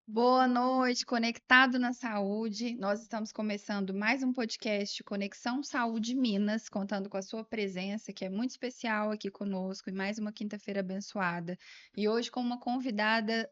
Boa noite, conectado na saúde. Nós estamos começando mais um podcast Conexão Saúde Minas, contando com a sua presença, que é muito especial aqui conosco, e mais uma quinta-feira abençoada. E hoje com uma convidada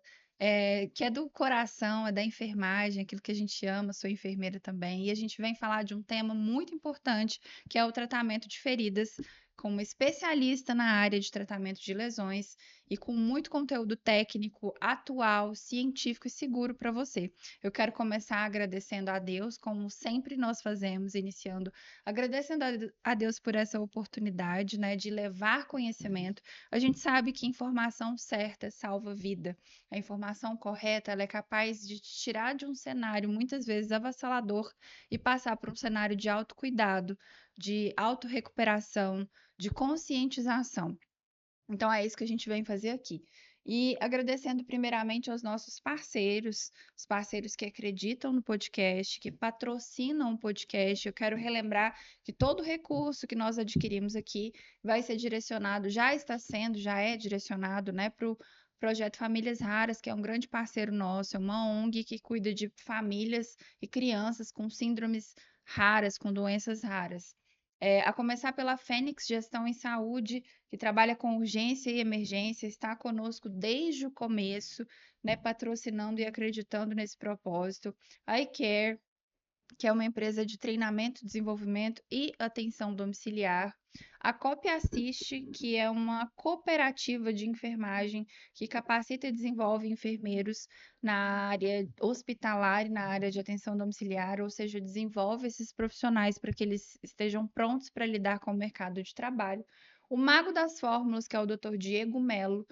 que é do coração, é da enfermagem, aquilo que a gente ama, sou enfermeira também. E a gente vem falar de um tema muito importante, que é o tratamento de feridas, com uma especialista na área de tratamento de lesões e com muito conteúdo técnico, atual, científico e seguro para você. Eu quero começar agradecendo a Deus, como sempre nós fazemos, iniciando, agradecendo a Deus por essa oportunidade, né, de levar conhecimento. A gente sabe que informação certa salva vida. A informação correta, ela é capaz de te tirar de um cenário muitas vezes avassalador e passar para um cenário de autocuidado, de autorrecuperação, de conscientização. Então é isso que a gente vem fazer aqui. E agradecendo primeiramente aos nossos parceiros, os parceiros que acreditam no podcast, que patrocinam o podcast. Eu quero relembrar que todo recurso que nós adquirimos aqui vai ser direcionado, já está sendo, já é direcionado, né, para o Projeto Famílias Raras, que é um grande parceiro nosso, é uma ONG que cuida de famílias e crianças com síndromes raras, com doenças raras. A começar pela Fênix Gestão em Saúde, que trabalha com urgência e emergência, está conosco desde o começo, né, patrocinando e acreditando nesse propósito. A iCare, que é uma empresa de treinamento, desenvolvimento e atenção domiciliar. A COP Assiste, que é uma cooperativa de enfermagem que capacita e desenvolve enfermeiros na área hospitalar e na área de atenção domiciliar, ou seja, desenvolve esses profissionais para que eles estejam prontos para lidar com o mercado de trabalho. O mago das fórmulas, que é o Dr. Diego Melo,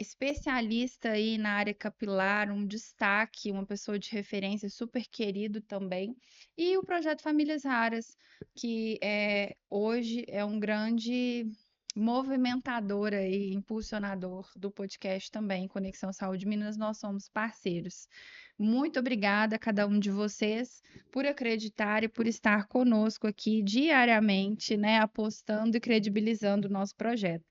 especialista aí na área capilar, um destaque, uma pessoa de referência, super querido também. E o projeto Famílias Raras, que hoje é um grande movimentador aí, impulsionador do podcast também, Conexão Saúde Minas, nós somos parceiros. Muito obrigada a cada um de vocês por acreditar e por estar conosco aqui diariamente, né, apostando e credibilizando o nosso projeto.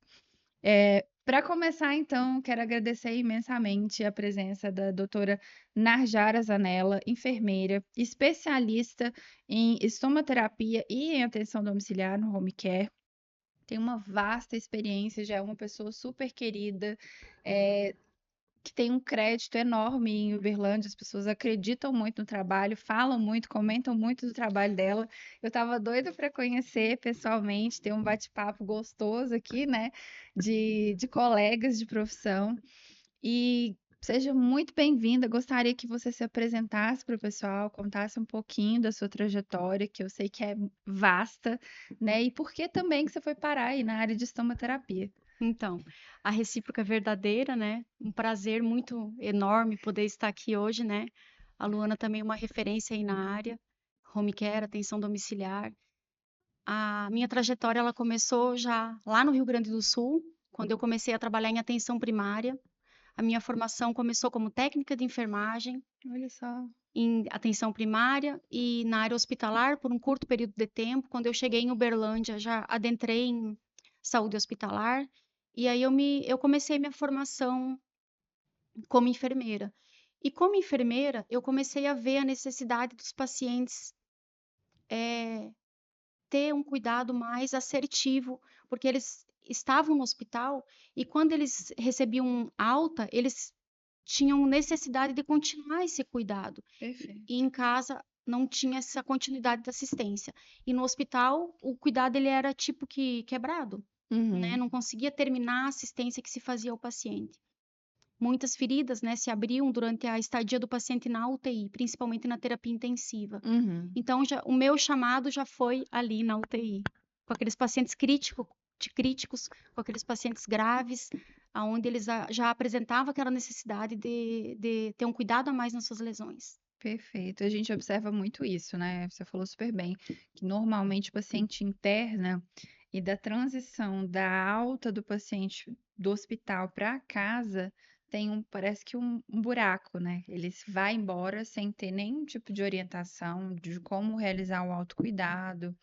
Para começar, então, quero agradecer imensamente a presença da doutora Narjara Zanella, enfermeira, especialista em estomaterapia e em atenção domiciliar no home care. Tem uma vasta experiência, já é uma pessoa super querida, é, que tem um crédito enorme em Uberlândia, as pessoas acreditam muito no trabalho, falam muito, comentam muito do trabalho dela. Eu estava doida para conhecer pessoalmente, ter um bate-papo gostoso aqui, né, de colegas de profissão. E seja muito bem-vinda. Gostaria que você se apresentasse para o pessoal, contasse um pouquinho da sua trajetória, que eu sei que é vasta, né? E por que também que você foi parar aí na área de estomaterapia? Então, a recíproca é verdadeira, né? Um prazer muito enorme poder estar aqui hoje, né? A Luana também é uma referência aí na área, home care, atenção domiciliar. A minha trajetória, ela começou já lá no Rio Grande do Sul, quando eu comecei a trabalhar em atenção primária. A minha formação começou como técnica de enfermagem Olha só. em atenção primária e na área hospitalar por um curto período de tempo. Quando eu cheguei em Uberlândia, já adentrei em saúde hospitalar. E aí eu comecei minha formação como enfermeira. E como enfermeira, eu comecei a ver a necessidade dos pacientes ter um cuidado mais assertivo, porque eles estavam no hospital e quando eles recebiam alta, eles tinham necessidade de continuar esse cuidado. E Perfeito. em casa não tinha essa continuidade da assistência. E no hospital, o cuidado ele era tipo que quebrado, né? Uhum, Não conseguia terminar a assistência que se fazia ao paciente. Muitas feridas, né, se abriam durante a estadia do paciente na UTI, principalmente na terapia intensiva. uhum. Então, o meu chamado já foi ali na UTI, com aqueles pacientes críticos, com aqueles pacientes graves, aonde eles já apresentavam aquela necessidade de ter um cuidado a mais nas suas lesões. Perfeito. A gente observa muito isso, né? Você falou super bem, que normalmente o paciente interna e da transição da alta do paciente do hospital para casa tem parece que um buraco, né? Ele vai embora sem ter nenhum tipo de orientação de como realizar o autocuidado,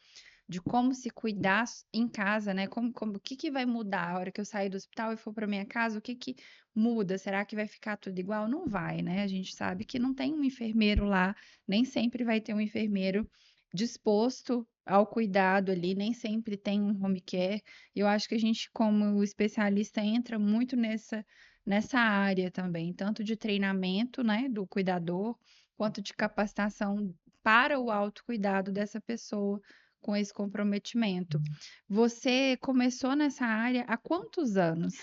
de como se cuidar em casa, né? O que que vai mudar a hora que eu sair do hospital e for para minha casa? O que que muda? Será que vai ficar tudo igual? Não vai, né? A gente sabe que não tem um enfermeiro lá, nem sempre vai ter um enfermeiro disposto ao cuidado ali, nem sempre tem um home care. Eu acho que a gente, como especialista, entra muito nessa área também, tanto de treinamento, né, do cuidador, quanto de capacitação para o autocuidado dessa pessoa com esse comprometimento. Você começou nessa área há quantos anos?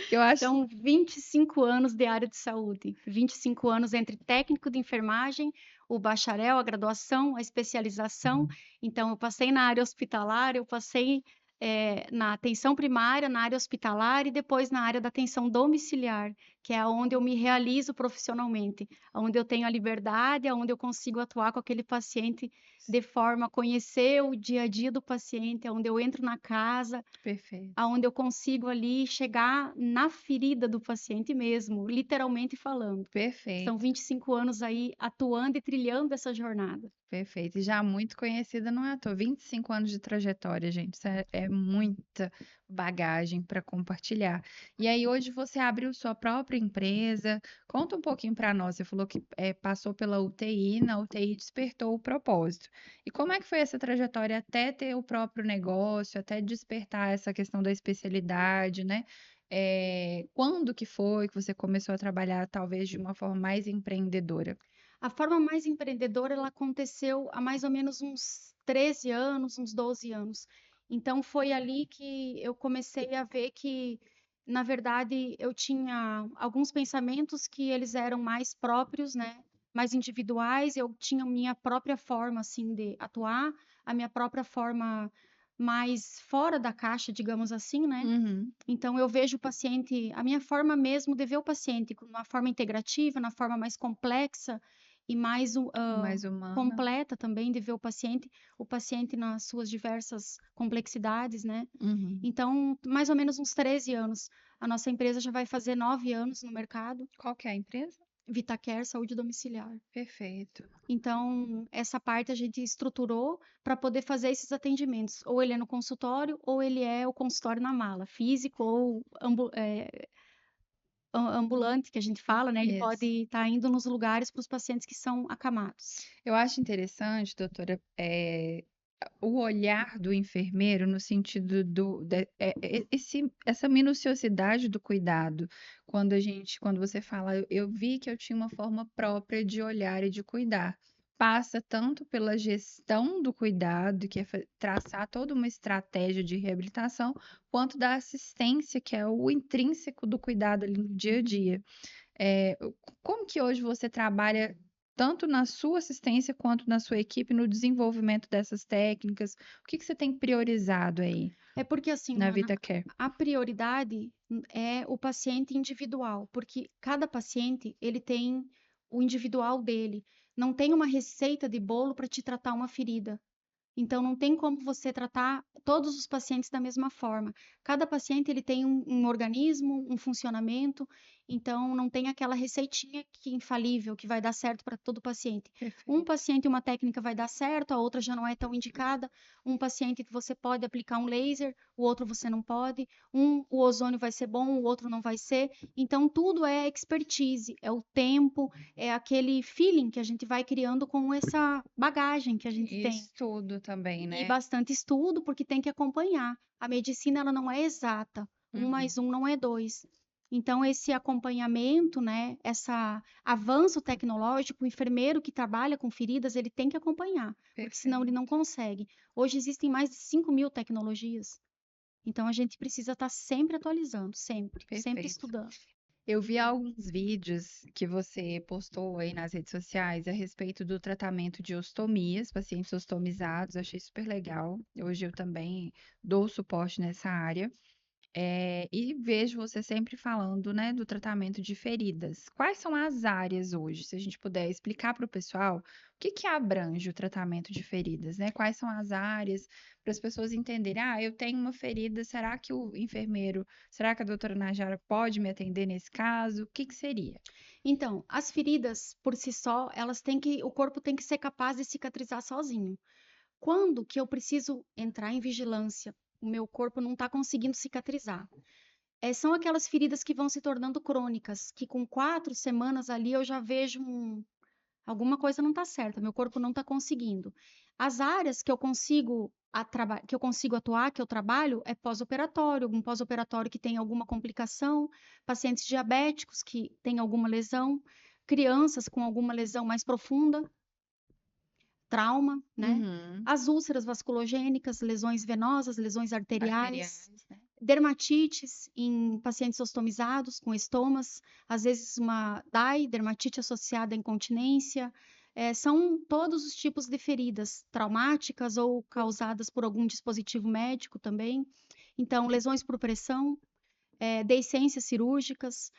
Que eu acho Então, 25 anos de área de saúde, 25 anos entre técnico de enfermagem, o bacharel, a graduação, a especialização. Então, eu passei na área hospitalar, eu passei na atenção primária, na área hospitalar e depois na área da atenção domiciliar, que é onde eu me realizo profissionalmente, onde eu tenho a liberdade, onde eu consigo atuar com aquele paciente de forma a conhecer o dia a dia do paciente, onde eu entro na casa, perfeito. aonde eu consigo ali chegar na ferida do paciente mesmo, literalmente falando. São Perfeito. 25 anos aí atuando e trilhando essa jornada. Perfeito. E já muito conhecida, não é à toa. 25 anos de trajetória, gente. Isso é muita bagagem para compartilhar. E aí, hoje você abriu sua própria empresa. Conta um pouquinho para nós. Você falou que passou pela UTI, na UTI despertou o propósito. E como é que foi essa trajetória até ter o próprio negócio, até despertar essa questão da especialidade, né? Quando que foi que você começou a trabalhar, talvez, de uma forma mais empreendedora? A forma mais empreendedora, ela aconteceu há mais ou menos uns 13 anos, uns 12 anos. Então, foi ali que eu comecei a ver que, na verdade, eu tinha alguns pensamentos que eles eram mais próprios, né? Mais individuais. Eu tinha minha própria forma, assim, de atuar, a minha própria forma mais fora da caixa, digamos assim, né? Uhum. Então, eu vejo o paciente, a minha forma mesmo de ver o paciente, com uma forma integrativa, na forma mais complexa e mais Mais humana. completa também de ver o paciente nas suas diversas complexidades, né? Uhum. Então, mais ou menos uns 13 anos. A nossa empresa já vai fazer 9 anos no mercado, Qual que é a empresa? VitaCare Saúde Domiciliar. Perfeito. Então, essa parte a gente estruturou para poder fazer esses atendimentos. Ou ele é no consultório, ou ele é o consultório na mala, físico ou ambulante, que a gente fala, né? Ele pode Isso. estar indo nos lugares para os pacientes que são acamados. Eu acho interessante, doutora, o olhar do enfermeiro no sentido essa minuciosidade do cuidado. Quando você fala, eu vi que eu tinha uma forma própria de olhar e de cuidar. Passa tanto pela gestão do cuidado, que é traçar toda uma estratégia de reabilitação, quanto da assistência, que é o intrínseco do cuidado ali no dia a dia. É, como que hoje você trabalha tanto na sua assistência quanto na sua equipe no desenvolvimento dessas técnicas? O que que você tem priorizado aí É porque assim, na Luana, VitaCare? a prioridade é o paciente individual, porque cada paciente ele tem o individual dele. Não tem uma receita de bolo para te tratar uma ferida. Então, não tem como você tratar todos os pacientes da mesma forma. Cada paciente ele tem um organismo, um funcionamento, então não tem aquela receitinha que infalível que vai dar certo para todo paciente. Um Perfeito. paciente uma técnica vai dar certo, a outra já não é tão indicada. Um paciente que você pode aplicar um laser, o outro você não pode. O ozônio vai ser bom, o outro não vai ser. Então tudo é expertise, é o tempo, é aquele feeling que a gente vai criando com essa bagagem que a gente E tem estudo também, e né? bastante estudo, porque tem que acompanhar. A medicina ela não é exata, um Uhum. mais um não é dois. Então, esse acompanhamento, né, esse avanço tecnológico, o enfermeiro que trabalha com feridas, ele tem que acompanhar, porque senão ele não Perfeito. consegue. Hoje existem mais de 5.000 tecnologias, então a gente precisa estar sempre atualizando, sempre, sempre Perfeito. estudando. Eu vi alguns vídeos que você postou aí nas redes sociais a respeito do tratamento de ostomias, pacientes ostomizados, achei super legal. Hoje eu também dou suporte nessa área. E vejo você sempre falando, né, do tratamento de feridas. Quais são as áreas hoje? Se a gente puder explicar para o pessoal, o que que abrange o tratamento de feridas, né? Quais são as áreas para as pessoas entenderem? Ah, eu tenho uma ferida, será que o enfermeiro, será que a doutora Najara pode me atender nesse caso? O que que seria? Então, as feridas por si só, o corpo tem que ser capaz de cicatrizar sozinho. Quando que eu preciso entrar em vigilância? O meu corpo não está conseguindo cicatrizar. São aquelas feridas que vão se tornando crônicas, que com 4 semanas ali eu já vejo alguma coisa não está certa, meu corpo não está conseguindo. As áreas que eu consigo atuar, que eu trabalho, é pós-operatório, algum pós-operatório que tem alguma complicação, pacientes diabéticos que têm alguma lesão, crianças com alguma lesão mais profunda, trauma, né? Uhum. As úlceras vasculogênicas, lesões venosas, lesões arteriais, Arteriais, né? dermatites em pacientes ostomizados com estomas, às vezes uma DAI, dermatite associada à incontinência. São todos os tipos de feridas traumáticas ou causadas por algum dispositivo médico também. Então, lesões por pressão, deiscências cirúrgicas.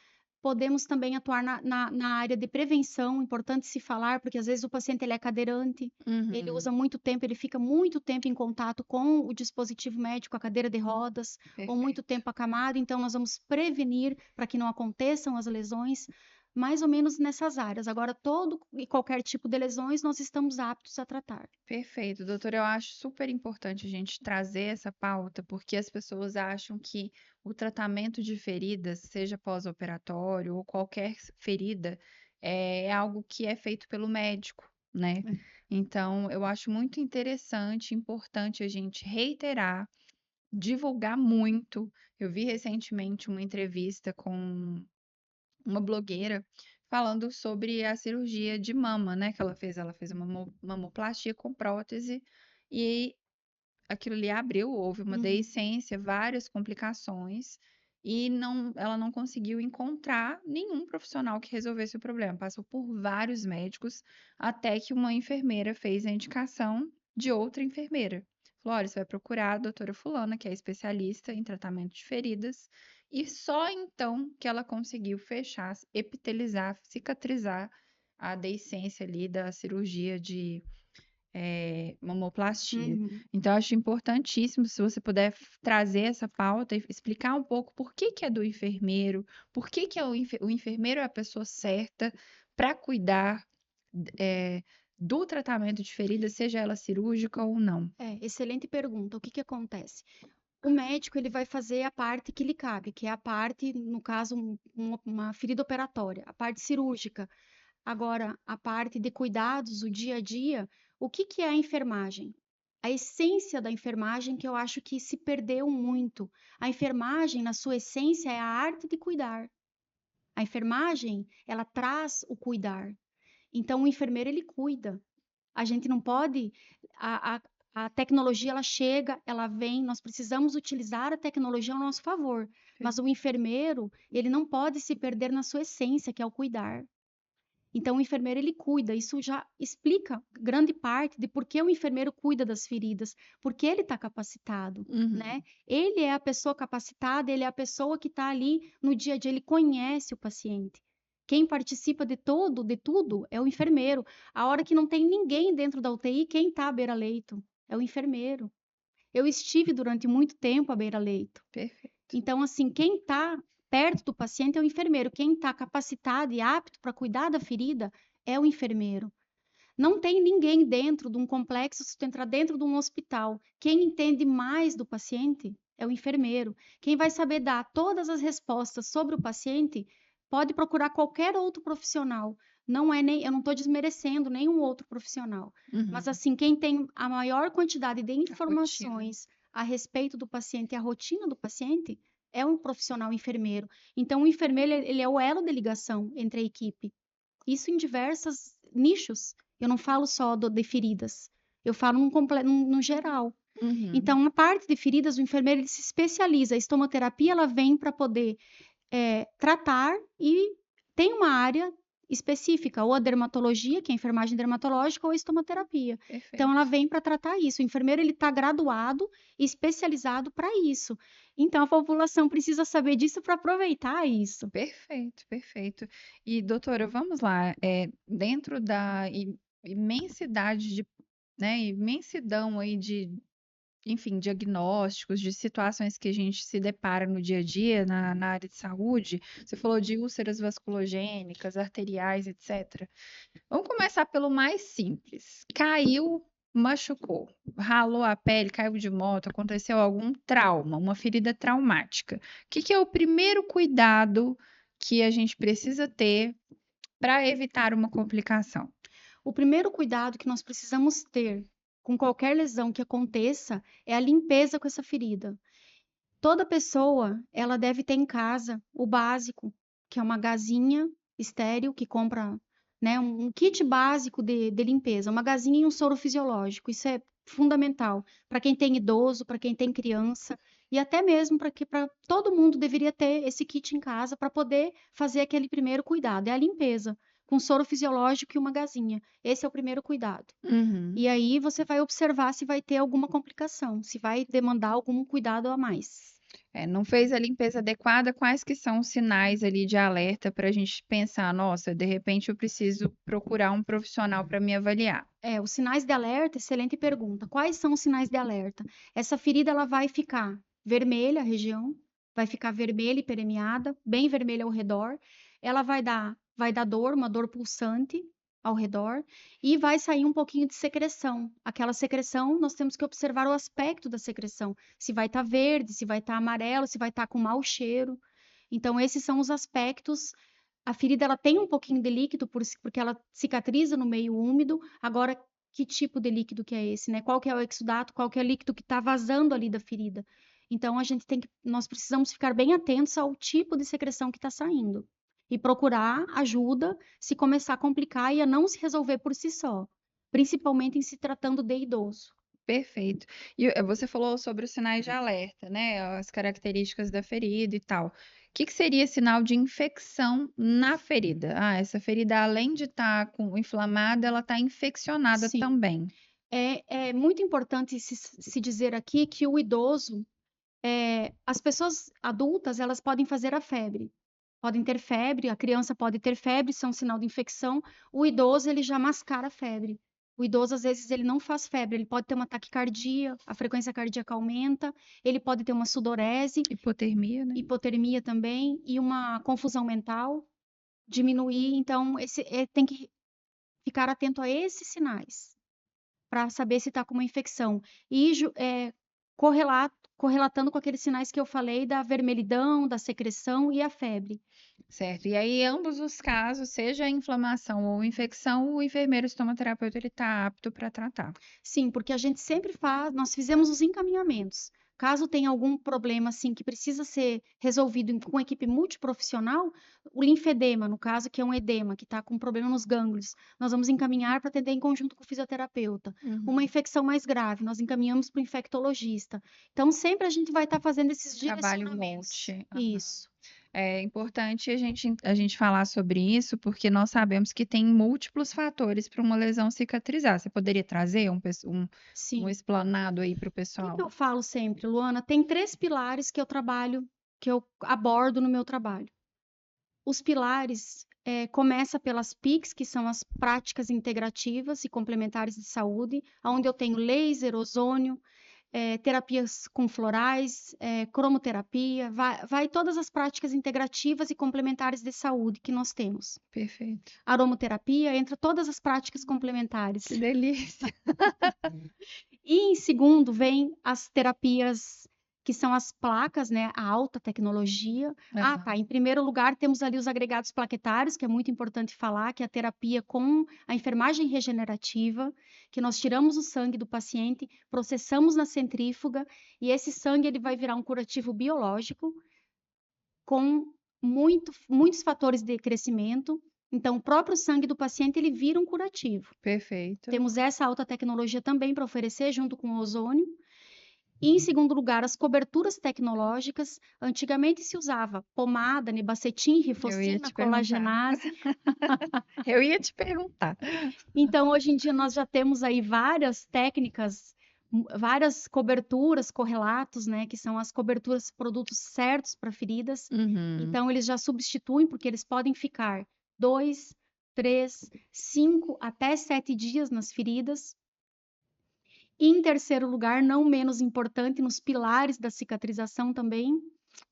Podemos também atuar na área de prevenção, importante se falar, porque às vezes o paciente ele é cadeirante, ele Uhum. usa muito tempo, ele fica muito tempo em contato com o dispositivo médico, a cadeira de rodas, ou muito Perfeito. tempo acamado, então nós vamos prevenir para que não aconteçam as lesões, mais ou menos nessas áreas. Agora, todo e qualquer tipo de lesões nós estamos aptos a tratar. Perfeito, doutor. Eu acho super importante a gente trazer essa pauta, porque as pessoas acham que o tratamento de feridas, seja pós-operatório ou qualquer ferida, é algo que é feito pelo médico, né? Então, eu acho muito interessante, importante a gente reiterar, divulgar muito. Eu vi recentemente uma entrevista com uma blogueira falando sobre a cirurgia de mama, né, que ela fez. Ela fez uma mamoplastia com prótese e aquilo ali abriu, houve uma Uhum. deiscência, várias complicações e ela não conseguiu encontrar nenhum profissional que resolvesse o problema. Passou por vários médicos até que uma enfermeira fez a indicação de outra enfermeira. Falou: olha, você vai procurar a doutora fulana, que é especialista em tratamento de feridas, e só então que ela conseguiu fechar, epitelizar, cicatrizar a deiscência ali da cirurgia de mamoplastia. Uhum. Então, eu acho importantíssimo se você puder trazer essa pauta e explicar um pouco por que que é do enfermeiro, por que que é o enfermeiro é a pessoa certa para cuidar é, do tratamento de feridas, seja ela cirúrgica ou não. Excelente pergunta. O que que acontece? O médico ele vai fazer a parte que lhe cabe, que é a parte, no caso, uma ferida operatória, a parte cirúrgica. Agora, a parte de cuidados, o dia a dia, o que que é a enfermagem? A essência da enfermagem que eu acho que se perdeu muito. A enfermagem, na sua essência, é a arte de cuidar. A enfermagem, ela traz o cuidar. Então, o enfermeiro, ele cuida. A gente não pode. A, a, a tecnologia ela chega, ela vem, nós precisamos utilizar a tecnologia ao nosso favor. Mas o enfermeiro, ele não pode se perder na sua essência, que é o cuidar. Então, o enfermeiro ele cuida, isso já explica grande parte de por que o enfermeiro cuida das feridas, porque ele está capacitado, Uhum, né? Ele é a pessoa capacitada, ele é a pessoa que está ali no dia a dia, ele conhece o paciente. Quem participa de tudo, é o enfermeiro. A hora que não tem ninguém dentro da UTI, quem está à beira-leito? É o enfermeiro. Eu estive durante muito tempo à beira-leito. perfeito. Então, assim, quem está perto do paciente é o enfermeiro. Quem está capacitado e apto para cuidar da ferida é o enfermeiro. Não tem ninguém dentro de um complexo, se tu entrar dentro de um hospital. Quem entende mais do paciente é o enfermeiro. Quem vai saber dar todas as respostas sobre o paciente pode procurar qualquer outro profissional. Não é nem, eu não estou desmerecendo nenhum outro profissional. Mas Uhum. assim, quem tem a maior quantidade de A rotina. informações a respeito do paciente, a rotina do paciente, é um profissional enfermeiro. Então, o enfermeiro ele é o elo de ligação entre a equipe. Isso em diversos nichos. Eu não falo só de feridas, eu falo no geral. Uhum. Então, a parte de feridas, o enfermeiro ele se especializa. A estomoterapia ela vem para poder tratar e tem uma área específica, ou a dermatologia, que é a enfermagem dermatológica, ou a estomoterapia. Então, ela Perfeito. vem para tratar isso. O enfermeiro ele está graduado e especializado para isso. Então, a população precisa saber disso para aproveitar isso. Perfeito, perfeito. E, doutora, vamos lá. Dentro da imensidade de, né, imensidão aí de, enfim, diagnósticos, de situações que a gente se depara no dia a dia na área de saúde, você falou de úlceras vasculogênicas, arteriais, etc. Vamos começar pelo mais simples. Caiu, machucou, ralou a pele, caiu de moto, aconteceu algum trauma, uma ferida traumática. O que que é o primeiro cuidado que a gente precisa ter para evitar uma complicação? O primeiro cuidado que nós precisamos ter com qualquer lesão que aconteça é a limpeza com essa ferida. Toda pessoa, ela deve ter em casa o básico, que é uma gazinha estéril que compra, né, um kit básico de limpeza, uma gazinha e um soro fisiológico. Isso é fundamental para quem tem idoso, para quem tem criança e até mesmo para todo mundo deveria ter esse kit em casa para poder fazer aquele primeiro cuidado, é a limpeza, com soro fisiológico e uma gazinha. Esse é o primeiro cuidado. Uhum. E aí você vai observar se vai ter alguma complicação, se vai demandar algum cuidado a mais. Não fez a limpeza adequada, quais que são os sinais ali de alerta para a gente pensar, nossa, de repente eu preciso procurar um profissional para me avaliar. Os sinais de alerta, excelente pergunta. Quais são os sinais de alerta? Essa ferida ela vai ficar vermelha, a região, vai ficar vermelha e permeada, bem vermelha ao redor. Ela vai dar dor, uma dor pulsante ao redor, e vai sair um pouquinho de secreção. Aquela secreção, nós temos que observar o aspecto da secreção, se vai estar verde, se vai estar amarelo, se vai estar com mau cheiro. Então, esses são os aspectos. A ferida ela tem um pouquinho de líquido porque ela cicatriza no meio úmido. Agora, que tipo de líquido que é esse, né? Qual que é o exudato, qual que é o líquido que está vazando ali da ferida? Então, nós precisamos ficar bem atentos ao tipo de secreção que está saindo e procurar ajuda se começar a complicar e a não se resolver por si só, principalmente em se tratando de idoso. Perfeito. E você falou sobre os sinais de alerta, né? As características da ferida e tal. O que que seria sinal de infecção na ferida? Ah, essa ferida, além de estar inflamada, ela está infeccionada Sim, também. é muito importante se dizer aqui que o idoso, as pessoas adultas, elas podem fazer a febre. Podem ter febre, a criança pode ter febre, isso é um sinal de infecção. O idoso, ele já mascara a febre. O idoso, às vezes, ele não faz febre, ele pode ter uma taquicardia, a frequência cardíaca aumenta, ele pode ter uma sudorese, Hipotermia, né? hipotermia também, e uma confusão mental, diminuir. Então, tem que ficar atento a esses sinais para saber se está com uma infecção. E correlatando com aqueles sinais que eu falei da vermelhidão, da secreção e a febre. Certo. E aí, em ambos os casos, seja a inflamação ou infecção, o enfermeiro estomaterapeuta ele está apto para tratar. Sim, porque a gente sempre faz, nós fizemos os encaminhamentos. Caso tenha algum problema assim que precisa ser resolvido com equipe multiprofissional, o linfedema, no caso, que é um edema, que está com problema nos gânglios, nós vamos encaminhar para atender em conjunto com o fisioterapeuta. Uma Uhum. infecção mais grave, nós encaminhamos para o infectologista. Então, sempre a gente vai estar fazendo esses Trabalho direcionamentos. multi. Isso. É importante a gente falar sobre isso, porque nós sabemos que tem múltiplos fatores para uma lesão cicatrizar. Você poderia trazer um Sim. explanado aí para o Que pessoal? eu falo sempre, Luana? Tem 3 pilares que eu trabalho, que eu abordo no meu trabalho. Os pilares, começa pelas PICs, que são as práticas integrativas e complementares de saúde, onde eu tenho laser, ozônio, terapias com florais, cromoterapia, vai todas as práticas integrativas e complementares de saúde que nós temos. Perfeito. Aromoterapia, entra todas as práticas Que complementares. delícia. E em segundo vem as terapias que são as placas, né, a alta tecnologia. Ah, tá, Aham. em primeiro lugar temos ali os agregados plaquetários, que é muito importante falar, que é a terapia com a enfermagem regenerativa, que nós tiramos o sangue do paciente, processamos na centrífuga e esse sangue ele vai virar um curativo biológico com muitos fatores de crescimento. Então, o próprio sangue do paciente ele vira um curativo. Perfeito. Temos essa alta tecnologia também para oferecer, junto com o ozônio. E, em segundo lugar, as coberturas tecnológicas. Antigamente se usava pomada, nebacetim, Eu ia rifocina, te perguntar. colagenase. Eu ia te perguntar. Então, hoje em dia, nós já temos aí várias técnicas, várias coberturas, correlatos, né? Que são as coberturas, produtos certos para feridas. Uhum. Então, eles já substituem, porque eles podem ficar 2, 3, 5 até 7 dias nas feridas. E em terceiro lugar, não menos importante, nos pilares da cicatrização também,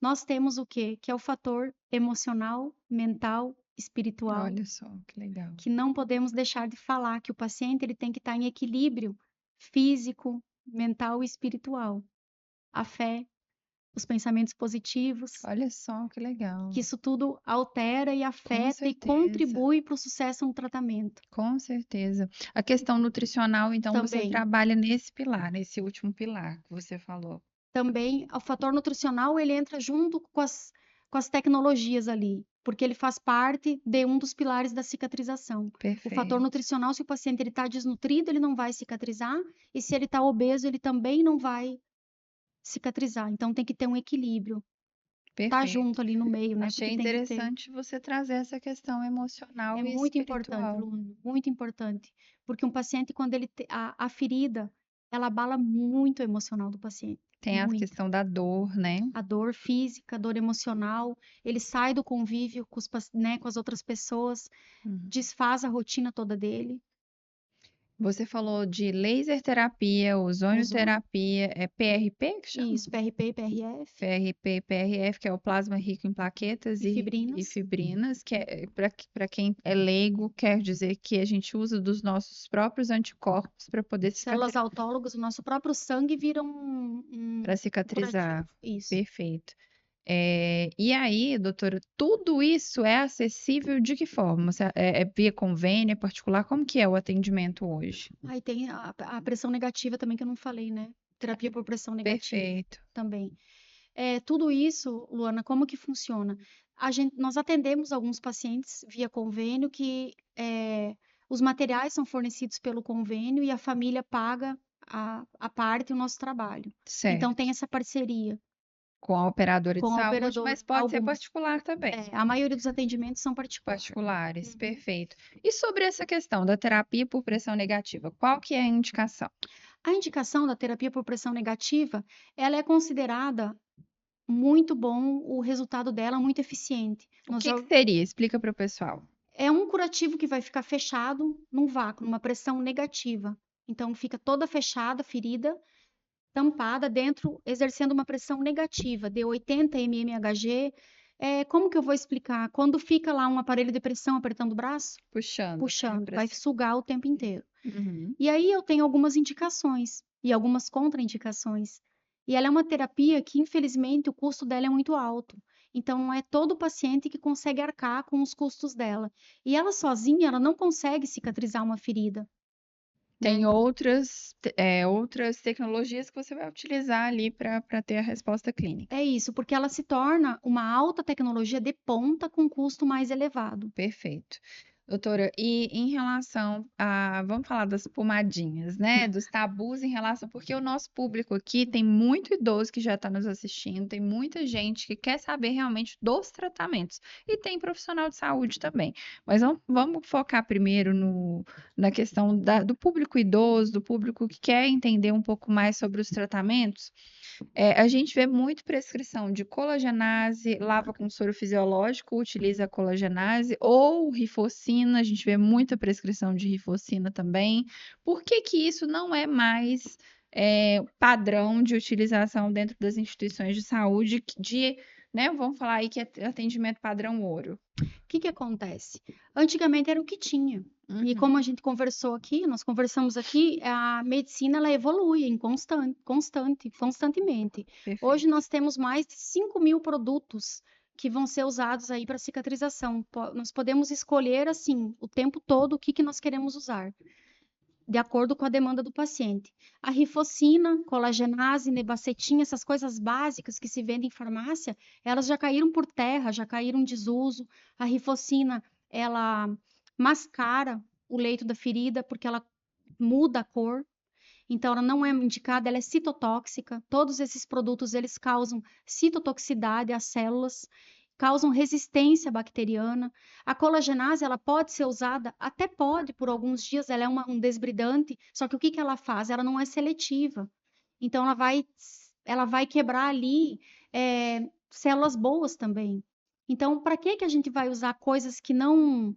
nós temos o quê? Que é o fator emocional, mental, espiritual, Olha só, que legal. que não podemos deixar de falar, que o paciente ele tem que estar em equilíbrio físico, mental e espiritual. A fé, os pensamentos positivos, Olha só que legal. que isso tudo altera e Com afeta e certeza, contribui para o sucesso no tratamento. com certeza. A questão nutricional, então, você Também, trabalha nesse pilar, nesse último pilar que você falou. também, o fator nutricional, ele entra junto com as tecnologias ali, porque ele faz parte de um dos pilares da cicatrização. O fator Perfeito, nutricional, se o paciente está desnutrido, ele não vai cicatrizar, e se ele está obeso, ele também não vai cicatrizar. Então tem que ter um equilíbrio, tá perfeito. junto ali no meio, né? Achei Porque tem que ter. interessante você trazer essa questão É emocional e muito importante, espiritual. Luna, muito importante. Porque um paciente, quando a ferida, ela abala muito o emocional do paciente. Tem a Muito. questão da dor, né? A dor física, a dor emocional, ele sai do convívio com né, com as outras pessoas, Uhum. desfaz a rotina toda dele. Você falou de laser terapia, Ozônio, ozonioterapia, é PRP que chama? isso, PRP, PRF PRP, PRF, que é o plasma rico em plaquetas e e fibrinas, fibrinas, que é para quem é leigo, quer dizer que a gente usa dos nossos próprios anticorpos para poder células cicatrizar, autólogas, o nosso próprio sangue vira para um curativo. cicatrizar. Isso. Perfeito. E aí, doutora, tudo isso é acessível de que forma? É via convênio, é particular? Como que é o atendimento hoje? Aí tem a pressão negativa também que eu não falei, né? Terapia por pressão negativa Perfeito. também. Tudo isso, Luana, como que funciona? Nós atendemos alguns pacientes via convênio que os materiais são fornecidos pelo convênio e a família paga a parte o nosso trabalho. Então tem Certo. essa parceria Com a operadora de com a saúde, operadora, mas pode ser algumas. particular também. A maioria dos atendimentos são particulares. Particulares, Uhum. perfeito. E sobre essa questão da terapia por pressão negativa, qual que é a indicação? A indicação da terapia por pressão negativa, ela é considerada muito bom, o resultado dela muito eficiente. O Nós que já que seria? Explica para o pessoal. É um curativo que vai ficar fechado num vácuo, numa pressão negativa. Então, fica toda fechada, ferida, tampada dentro, exercendo uma pressão negativa de 80 mmHg. Como que eu vou explicar? Quando fica lá um aparelho de pressão apertando o braço, Puxando, né? puxando, vai sugar o tempo inteiro. Uhum. E aí eu tenho algumas indicações e algumas contraindicações. E ela é uma terapia que, infelizmente, o custo dela é muito alto. Então, não é todo paciente que consegue arcar com os custos dela. E ela sozinha, ela não consegue cicatrizar uma ferida, né? Tem outras tecnologias que você vai utilizar ali para ter a resposta clínica. É isso, porque ela se torna uma alta tecnologia de ponta com custo mais elevado. Perfeito. Doutora, e em relação a, vamos falar das pomadinhas, né? Dos tabus em relação, porque o nosso público aqui tem muito idoso que já está nos assistindo, tem muita gente que quer saber realmente dos tratamentos, e tem profissional de saúde também. Mas vamos focar primeiro na questão do público idoso, do público que quer entender um pouco mais sobre os tratamentos. A gente vê muito prescrição de colagenase, lava com soro fisiológico, utiliza a colagenase, ou rifocina, a gente vê muita prescrição de rifocina também. Por que que isso não é mais padrão de utilização dentro das instituições de saúde, né, vamos falar aí que é atendimento padrão ouro? O que que acontece? Antigamente era o que tinha. E como Uhum, a gente conversou aqui, nós conversamos aqui, a medicina ela evolui constantemente. Hoje perfeito. nós temos mais de 5.000 produtos que vão ser usados aí para cicatrização. Nós podemos escolher assim o tempo todo o que que nós queremos usar, de acordo com a demanda do paciente. A rifocina, colagenase, nebacetina, essas coisas básicas que se vendem em farmácia, elas já caíram por terra, já caíram em desuso. A rifocina, ela mascara o leito da ferida porque ela muda a cor. Então, ela não é indicada, ela é citotóxica. Todos esses produtos, eles causam citotoxicidade às células, causam resistência bacteriana. A colagenase, ela pode ser usada, até pode, por alguns dias, ela é um desbridante, só que o que que ela faz? Ela não é seletiva. Então, ela vai quebrar ali células boas também. Então, para que que a gente vai usar coisas que não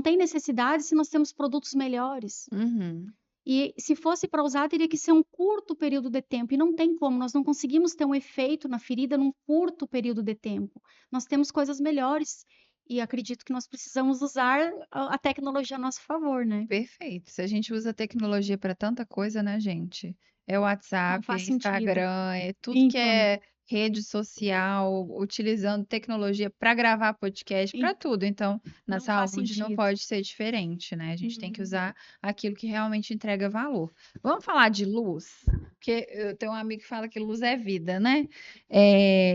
tem necessidade se nós temos produtos melhores? Uhum, E se fosse para usar, teria que ser um curto período de tempo, e não tem como, nós não conseguimos ter um efeito na ferida num curto período de tempo. Nós temos coisas melhores e acredito que nós precisamos usar a tecnologia a nosso favor, né? Perfeito. Se a gente usa tecnologia para tanta coisa, né, gente? É Não WhatsApp, é faz sentido. Instagram, é tudo que Então, é rede social, utilizando tecnologia para gravar podcast, en- para tudo. Então, na não faz saúde não sentido. pode ser diferente, né? A gente tem que Uhum. usar aquilo que realmente entrega valor. Vamos falar de luz? Porque eu tenho um amigo que fala que luz é vida, né?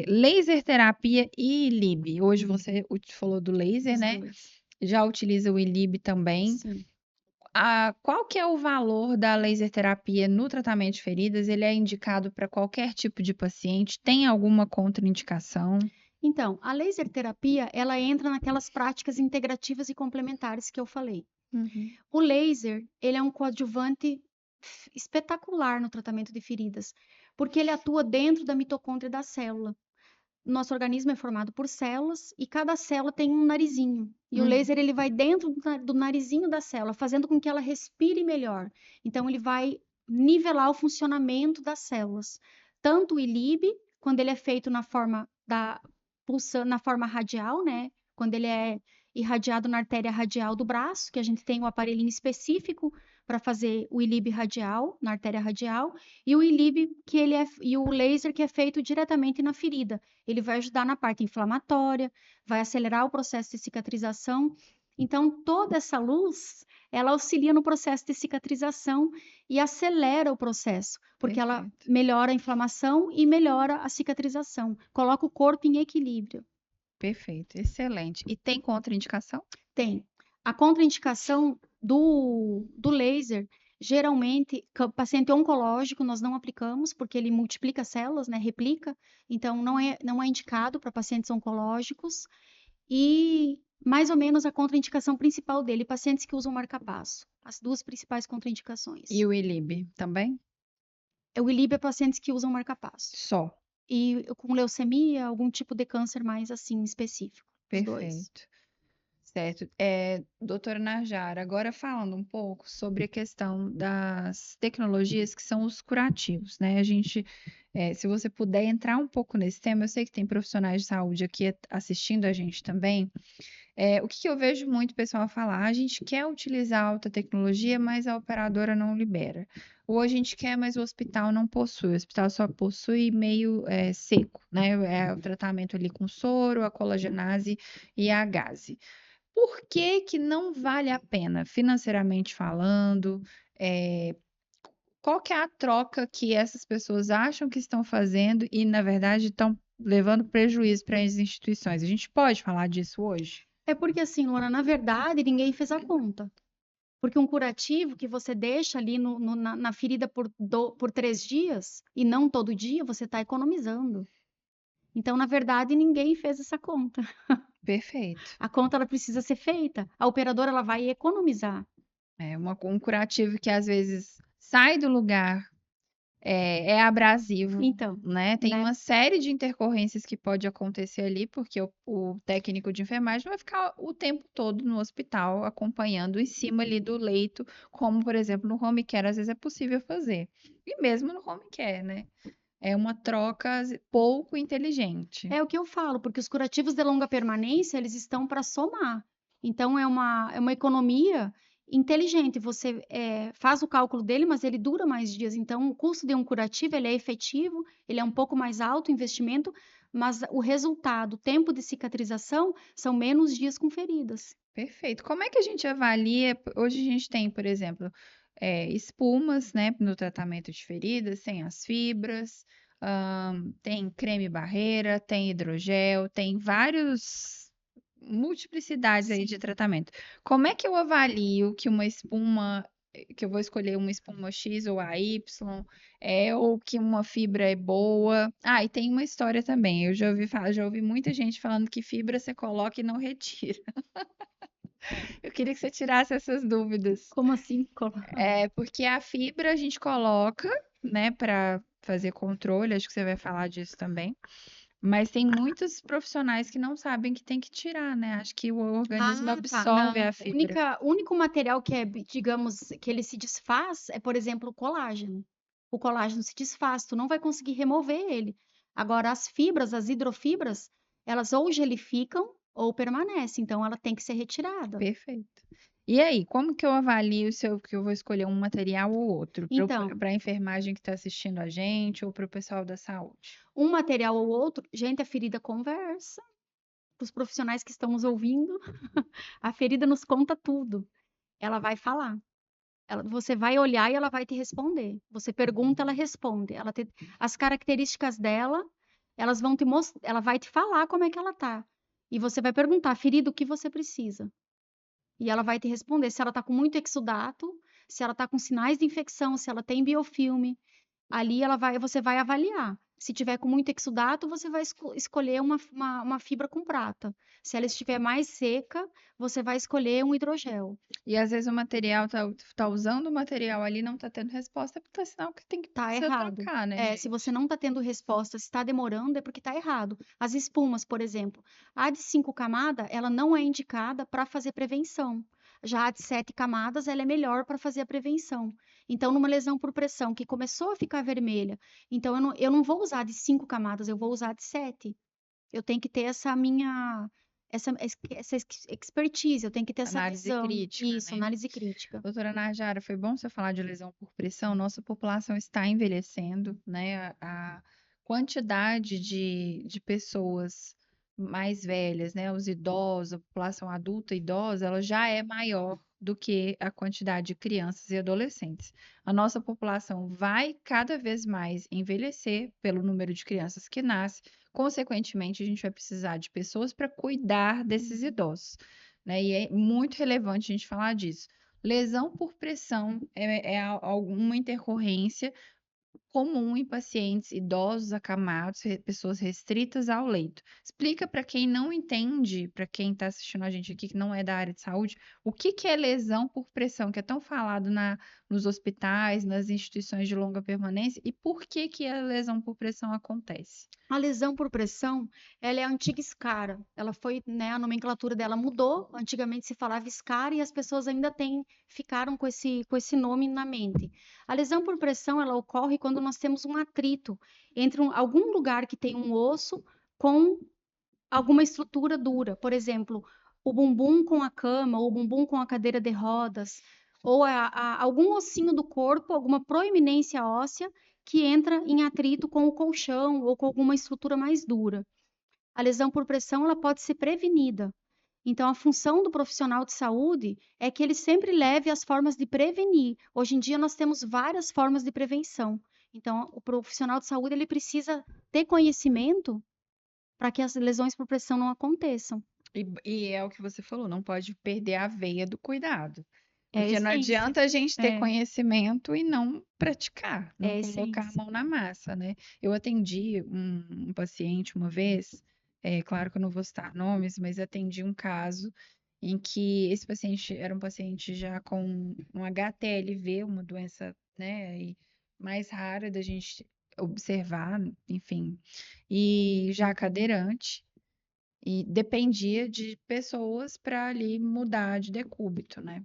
Laser terapia e ILIB. Hoje você falou do laser, Os né? dois. Já utiliza o ILIB também. Sim. Qual que é o valor da laser terapia no tratamento de feridas? Ele é indicado para qualquer tipo de paciente? Tem alguma contraindicação? Então, a laser terapia, ela entra naquelas práticas integrativas e complementares que eu falei. Uhum. O laser, ele é um coadjuvante espetacular no tratamento de feridas, porque ele atua dentro da mitocôndria da célula. Nosso organismo é formado por células e cada célula tem um narizinho. E o Uhum. laser ele vai dentro do narizinho da célula, fazendo com que ela respire melhor. Então ele vai nivelar o funcionamento das células. Tanto o ILIB, quando ele é feito na forma da pulsando na forma radial, né? Quando ele é irradiado na artéria radial do braço, que a gente tem um aparelhinho específico para fazer o ILIB radial, na artéria radial, e o ILIB e o laser que é feito diretamente na ferida. Ele vai ajudar na parte inflamatória, vai acelerar o processo de cicatrização. Então, toda essa luz, ela auxilia no processo de cicatrização e acelera o processo, porque ela Perfeito. melhora a inflamação e melhora a cicatrização, coloca o corpo em equilíbrio. Perfeito. Excelente. E tem contraindicação? Tem. A contraindicação do laser, geralmente, paciente oncológico nós não aplicamos, porque ele multiplica células, né, replica, então não é indicado para pacientes oncológicos. E mais ou menos a contraindicação principal dele, pacientes que usam marca-passo. As duas principais E contraindicações. o ILIB também? O ILIB é pacientes que usam marca-passo. Só. E com leucemia, algum tipo de câncer mais assim específico. Os dois. Perfeito. Certo. Doutora Najara, agora falando um pouco sobre a questão das tecnologias que são os curativos, né? Se você puder entrar um pouco nesse tema, eu sei que tem profissionais de saúde aqui assistindo a gente também. O que que eu vejo muito pessoal falar? A gente quer utilizar alta tecnologia, mas a operadora não libera. Ou a gente quer, mas o hospital não possui. O hospital só possui meio seco, né? É o tratamento ali com soro, a colagenase e a gase. Por que que não vale a pena, financeiramente falando? É, qual que é a troca que essas pessoas acham que estão fazendo e, na verdade, estão levando prejuízo para as instituições? A gente pode falar disso hoje? É porque assim, Luana, na verdade, ninguém fez a conta. Porque um curativo que você deixa ali na ferida por 3 dias e não todo dia, você está economizando. Então, na verdade, ninguém fez essa conta. Perfeito. A conta ela precisa ser feita. A operadora ela vai economizar. Um curativo que às vezes sai do lugar, é abrasivo, Então, né? Tem né? uma série de intercorrências que pode acontecer ali, porque o técnico de enfermagem vai ficar o tempo todo no hospital acompanhando em cima ali do leito, como por exemplo no home care às vezes é possível fazer. E mesmo no home care, né? É uma troca pouco inteligente. É o que eu falo, porque os curativos de longa permanência, eles estão para somar. Então, é uma economia inteligente. Você faz o cálculo dele, mas ele dura mais dias. Então, o custo de um curativo, ele é efetivo, ele é um pouco mais alto o investimento, mas o resultado, o tempo de cicatrização, são menos dias com feridas. Perfeito. Como é que a gente avalia? Hoje a gente tem, por exemplo, espumas, né, no tratamento de feridas, tem as fibras, tem creme barreira, tem hidrogel, tem vários multiplicidades aí de Sim. tratamento. Como é que eu avalio que uma espuma, que eu vou escolher uma espuma X ou a Y, ou que uma fibra é boa? Ah, e tem uma história também. Eu já ouvi falar, já ouvi muita gente falando que fibra você coloca e não retira. Eu queria que você tirasse essas dúvidas. Como assim? Porque a fibra a gente coloca, né, para fazer controle, acho que você vai falar disso também. Mas tem muitos profissionais que não sabem que tem que tirar, né? Acho que o organismo Ah, tá. absorve Não. a fibra. O único material que é, digamos, que ele se desfaz é, por exemplo, o colágeno. O colágeno se desfaz, tu não vai conseguir remover ele. Agora, as fibras, as hidrofibras, elas ou gelificam ou permanece. Então, ela tem que ser retirada. Perfeito. E aí, como que eu avalio se eu, que eu vou escolher um material ou outro? Então, Para a enfermagem que está assistindo a gente ou para o pessoal da saúde? um material ou outro, gente, a ferida conversa. Para os profissionais que estão nos ouvindo, a ferida nos conta tudo. Ela vai falar. Você vai olhar e ela vai te responder. Você pergunta, ela responde. As características dela, elas vão te mostrar, ela vai te falar como é que ela tá. E você vai perguntar, ferida, o que você precisa? E ela vai te responder se ela tá com muito exudato, se ela tá com sinais de infecção, se ela tem biofilme. Ali você vai avaliar. Se tiver com muito exudato, você vai escolher uma fibra com prata. Se ela estiver mais seca, você vai escolher um hidrogel. E às vezes o material tá usando o material ali, não tá tendo resposta, porque tá sinal que tem que Tá precisa errado. trocar, né, É, se você gente? não está tendo resposta, se está demorando, é porque está errado. As espumas, por exemplo, a de 5 camadas, ela não é indicada para fazer prevenção. Já a de 7 camadas, ela é melhor para fazer a prevenção. Então, numa lesão por pressão que começou a ficar vermelha, então eu não vou usar de 5 camadas, eu vou usar de 7. Eu tenho que ter essa expertise, eu tenho que ter essa Análise visão. crítica, Isso, né? análise crítica. Doutora Najara, foi bom você falar de lesão por pressão. Nossa população está envelhecendo, né? A quantidade de pessoas mais velhas, né? Os idosos, a população adulta e idosa, ela já é maior do que a quantidade de crianças e adolescentes. A nossa população vai cada vez mais envelhecer pelo número de crianças que nascem. Consequentemente, a gente vai precisar de pessoas para cuidar desses idosos, né? E é muito relevante a gente falar disso. Lesão por pressão alguma intercorrência comum em pacientes idosos, acamados, pessoas restritas ao leito. Explica para quem não entende, para quem está assistindo a gente aqui que não é da área de saúde, o que que é lesão por pressão, que é tão falado nos hospitais, nas instituições de longa permanência, e por que que a lesão por pressão acontece? A lesão por pressão, ela é a antiga escara. Ela foi, né, a nomenclatura dela mudou. Antigamente se falava escara e as pessoas ainda ficaram com esse nome na mente. A lesão por pressão, ela ocorre quando nós temos um atrito entre algum lugar que tem um osso com alguma estrutura dura. Por exemplo, o bumbum com a cama, ou o bumbum com a cadeira de rodas, ou algum ossinho do corpo, alguma proeminência óssea que entra em atrito com o colchão ou com alguma estrutura mais dura. A lesão por pressão ela pode ser prevenida. Então, a função do profissional de saúde é que ele sempre leve as formas de prevenir. Hoje em dia, nós temos várias formas de prevenção. Então, o profissional de saúde ele precisa ter conhecimento para que as lesões por pressão não aconteçam. E é o que você falou, não pode perder a veia do cuidado. É a Porque não essência. adianta a gente ter É, conhecimento e não praticar, é não a colocar a essência. mão na massa, né? Eu atendi um paciente uma vez, claro que eu não vou citar nomes, mas atendi um caso em que esse paciente era um paciente já com um HTLV, uma doença, né, mais rara da gente observar, enfim, e já cadeirante. E dependia de pessoas para ali mudar de decúbito, né?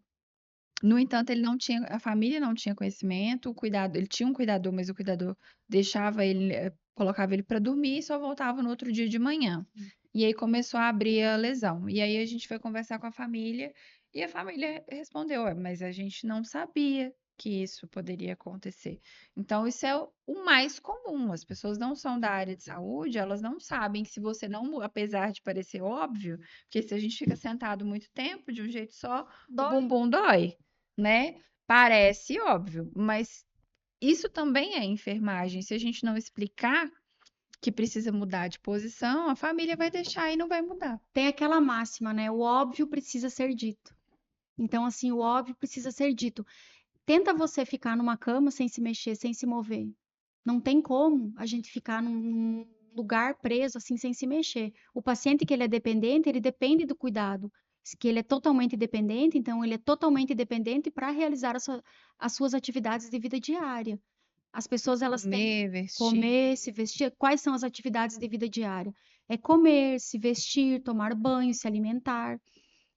No entanto, ele não tinha, a família não tinha conhecimento, o cuidado, ele tinha um cuidador, mas o cuidador deixava ele, colocava ele para dormir e só voltava no outro dia de manhã. E aí começou a abrir a lesão. E aí a gente foi conversar com a família e a família respondeu: "Ué, mas a gente não sabia que isso poderia acontecer." Então, isso é o mais comum. As pessoas não são da área de saúde, elas não sabem que se você não, apesar de parecer óbvio, porque se a gente fica sentado muito tempo de um jeito só, o Dói. bumbum dói, né? Parece óbvio, mas isso também é enfermagem. Se a gente não explicar que precisa mudar de posição, a família vai deixar e não vai mudar. Tem aquela máxima, né? O óbvio precisa ser dito. Então, assim, o óbvio precisa ser dito. Tenta você ficar numa cama sem se mexer, sem se mover. Não tem como a gente ficar num lugar preso assim sem se mexer. O paciente que ele é dependente, ele depende do cuidado. Que ele é totalmente dependente, então ele é totalmente dependente para realizar as suas atividades de vida diária. As pessoas elas têm Comer, vestir. comer, se vestir. Quais são as atividades de vida diária? É comer, se vestir, tomar banho, se alimentar.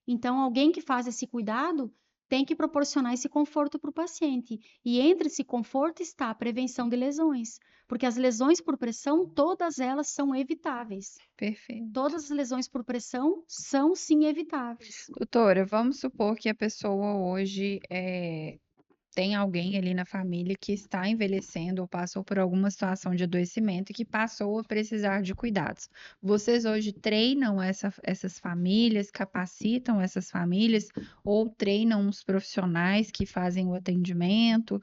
Então, alguém que faz esse cuidado tem que proporcionar esse conforto para o paciente. E entre esse conforto está a prevenção de lesões, porque as lesões por pressão, todas elas são evitáveis. Perfeito. Todas as lesões por pressão são sim evitáveis. Doutora, vamos supor que a pessoa hoje tem alguém ali na família que está envelhecendo ou passou por alguma situação de adoecimento e que passou a precisar de cuidados. Vocês hoje treinam essas famílias, capacitam essas famílias ou treinam os profissionais que fazem o atendimento,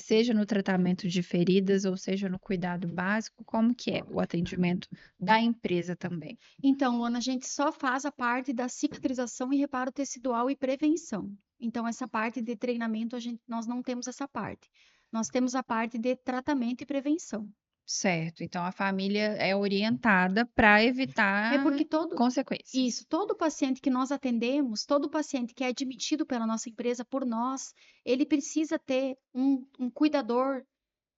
seja no tratamento de feridas ou seja no cuidado básico? Como que é o atendimento da empresa também? Então, Luana, a gente só faz a parte da cicatrização e reparo tecidual e prevenção. Então, essa parte de treinamento, nós não temos essa parte. Nós temos a parte de tratamento e prevenção. Certo, então a família é orientada para É evitar porque consequências. todo paciente que nós atendemos, todo paciente que é admitido pela nossa empresa por nós, ele precisa ter um cuidador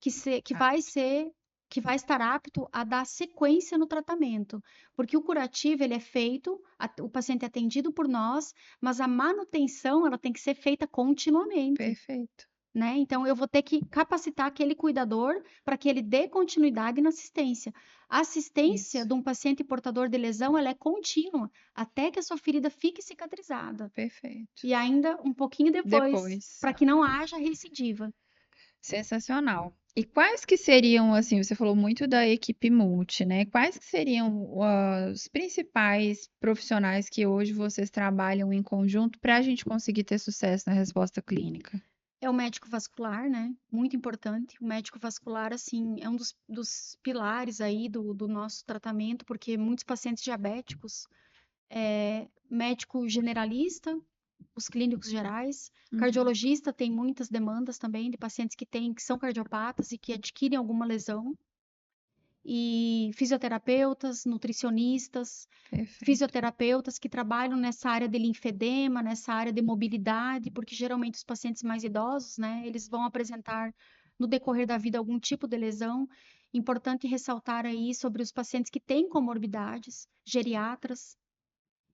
que Ah, que vai estar apto a dar sequência no tratamento, porque o curativo ele é feito, o paciente é atendido por nós, mas a manutenção ela tem que ser feita continuamente. perfeito. Né? Então, eu vou ter que capacitar aquele cuidador para que ele dê continuidade na assistência. A assistência Isso, de um paciente portador de lesão, ela é contínua, até que a sua ferida fique cicatrizada. perfeito. E ainda um pouquinho depois, Depois, para que não haja recidiva. sensacional. E quais que seriam, assim, você falou muito da equipe multi, né? Quais que seriam os principais profissionais que hoje vocês trabalham em conjunto para a gente conseguir ter sucesso na resposta clínica? É o médico vascular, né? Muito importante. O médico vascular, assim, é um dos pilares aí do nosso tratamento, porque muitos pacientes diabéticos, médico generalista, os clínicos gerais. Uhum, Cardiologista tem muitas demandas também de pacientes que são cardiopatas e que adquirem alguma lesão. E fisioterapeutas, nutricionistas, perfeito. fisioterapeutas que trabalham nessa área de linfedema, nessa área de mobilidade, porque geralmente os pacientes mais idosos, né, eles vão apresentar no decorrer da vida algum tipo de lesão. Importante ressaltar aí sobre os pacientes que têm comorbidades, geriatras,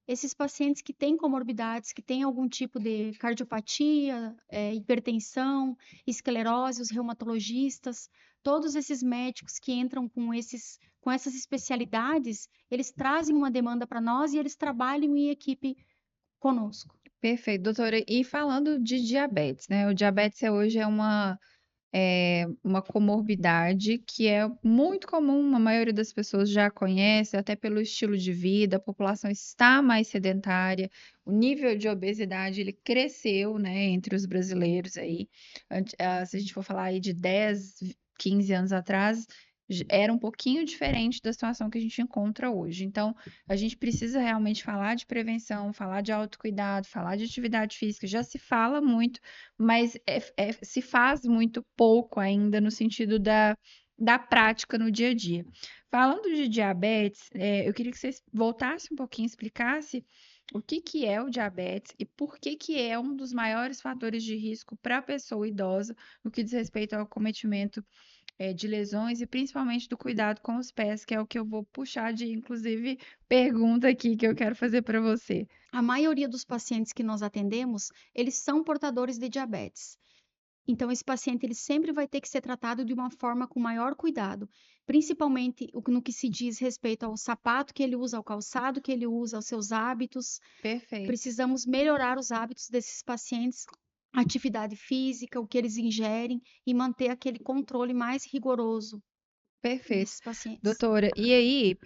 esses pacientes que têm comorbidades, que têm algum tipo de cardiopatia, hipertensão, esclerose, os reumatologistas, todos esses médicos que entram com essas especialidades, eles trazem uma demanda para nós e eles trabalham em equipe conosco. Perfeito, doutora. E falando de diabetes, né? O diabetes hoje é uma comorbidade que é muito comum, a maioria das pessoas já conhece, até pelo estilo de vida, a população está mais sedentária, o nível de obesidade ele cresceu, né, entre os brasileiros aí. Se a gente for falar aí de 10, 15 anos atrás, era um pouquinho diferente da situação que a gente encontra hoje. Então, a gente precisa realmente falar de prevenção, falar de autocuidado, falar de atividade física. Já se fala muito, mas se faz muito pouco ainda no sentido da prática no dia a dia. Falando de diabetes, eu queria que você voltasse um pouquinho e explicasse o que que é o diabetes e por que que é um dos maiores fatores de risco para a pessoa idosa no que diz respeito ao cometimento, de lesões e principalmente do cuidado com os pés, que é o que eu vou puxar de, inclusive, pergunta aqui que eu quero fazer para você. A maioria dos pacientes que nós atendemos, eles são portadores de diabetes. Então, esse paciente ele sempre vai ter que ser tratado de uma forma com maior cuidado, principalmente no que se diz respeito ao sapato que ele usa, ao calçado que ele usa, aos seus hábitos. Perfeito. Precisamos melhorar os hábitos desses pacientes, atividade física, o que eles ingerem e manter aquele controle mais rigoroso Perfeito. desses pacientes. Doutora, e aí,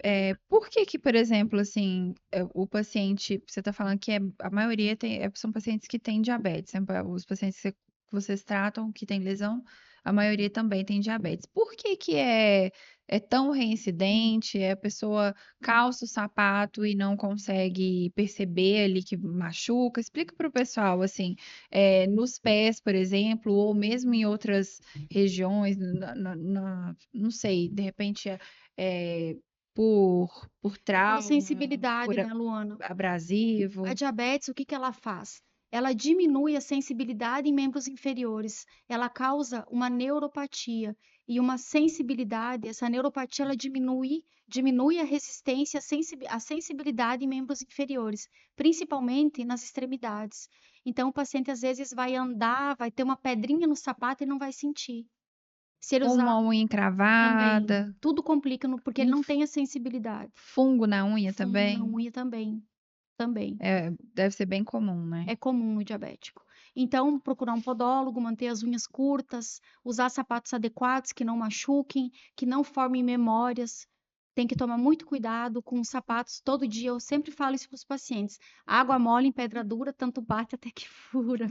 por que que, por exemplo, assim, o paciente, você está falando que a maioria são pacientes que têm diabetes, né? Os pacientes que vocês tratam, que têm lesão, a maioria também tem diabetes. Por que que é tão reincidente? A pessoa calça o sapato e não consegue perceber ali que machuca? Explica para o pessoal, assim, nos pés, por exemplo, ou mesmo em outras regiões, não sei, de repente é, por Por trauma, sensibilidade, por né, Luana? A abrasivo. diabetes, o que que ela faz? Ela diminui a sensibilidade em membros inferiores, ela causa uma neuropatia. e uma sensibilidade. Essa neuropatia ela diminui a resistência, a sensibilidade em membros inferiores, principalmente nas extremidades. Então, o paciente às vezes vai andar, vai ter uma pedrinha no sapato e não vai sentir. Se ele usar Uma unha também, encravada, tudo complica porque ele um não tem a sensibilidade. fungo na unha Fungo na também. unha também, também. É, deve ser bem comum, né? É comum no diabético. Então, procurar um podólogo, manter as unhas curtas, usar sapatos adequados que não machuquem, que não formem memórias. Tem que tomar muito cuidado com os sapatos todo dia. Eu sempre falo isso para os pacientes. Água mole em pedra dura, tanto bate até que fura.